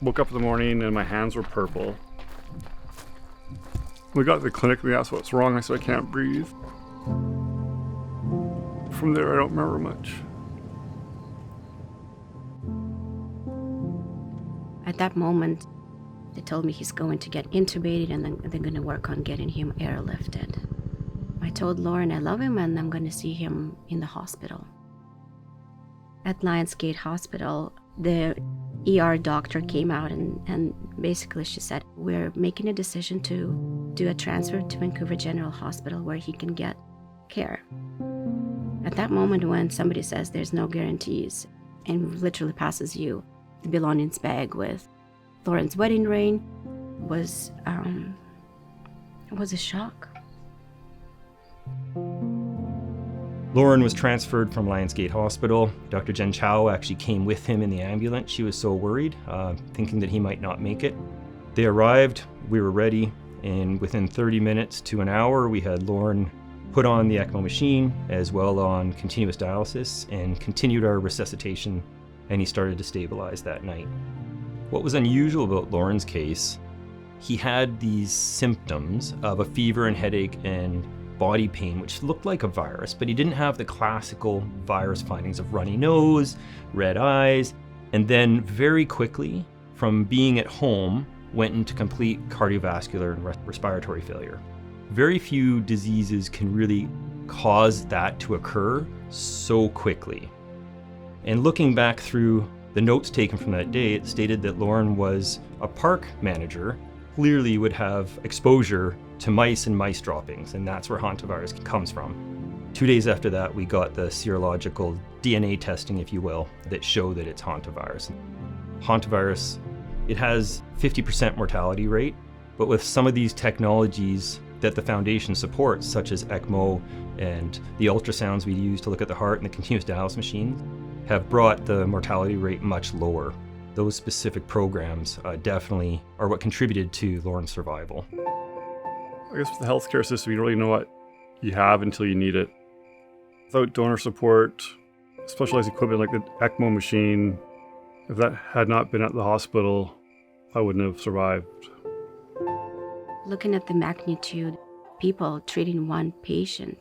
Woke up in the morning and my hands were purple. We got to the clinic and they asked what's wrong. I said, I can't breathe. From there, I don't remember much. At that moment, they told me he's going to get intubated and then they're going to work on getting him airlifted. I told Lorne I love him and I'm going to see him in the hospital. At Lionsgate Hospital, the ER doctor came out and basically she said, we're making a decision to do a transfer to Vancouver General Hospital where he can get care. At that moment when somebody says there's no guarantees and literally passes you the belongings bag with Lorne's wedding ring was a shock. Lorne was transferred from Lionsgate Hospital. Dr. Jen Chow actually came with him in the ambulance. She was so worried, thinking that he might not make it. They arrived, we were ready, and within 30 minutes to an hour, we had Lorne put on the ECMO machine as well on continuous dialysis and continued our resuscitation, and he started to stabilize that night. What was unusual about Lorne's case, he had these symptoms of a fever and headache and body pain, which looked like a virus, but he didn't have the classical virus findings of runny nose, red eyes, and then very quickly, from being at home, went into complete cardiovascular and respiratory failure. Very few diseases can really cause that to occur so quickly. And looking back through the notes taken from that day, it stated that Lorne was a park manager, clearly would have exposure to mice and mice droppings, and that's where hantavirus comes from. 2 days after that, we got the serological DNA testing, if you will, that showed that it's hantavirus. Hantavirus, it has 50% mortality rate, but with some of these technologies that the foundation supports, such as ECMO and the ultrasounds we use to look at the heart and the continuous dialysis machines, have brought the mortality rate much lower. Those specific programs definitely are what contributed to Lorne's survival. I guess with the healthcare system, you don't really know what you have until you need it. Without donor support, specialized equipment like the ECMO machine, if that had not been at the hospital, I wouldn't have survived. Looking at the magnitude, people treating one patient,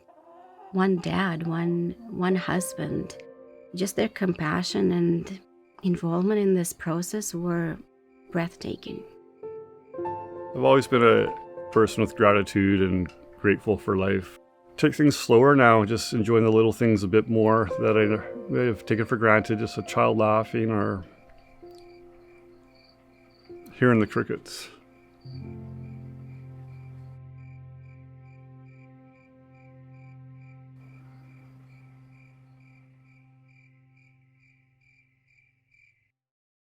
one dad, one husband, just their compassion and involvement in this process were breathtaking. I've always been a person with gratitude and grateful for life. Take things slower now, just enjoying the little things a bit more that I may have taken for granted, just a child laughing or hearing the crickets.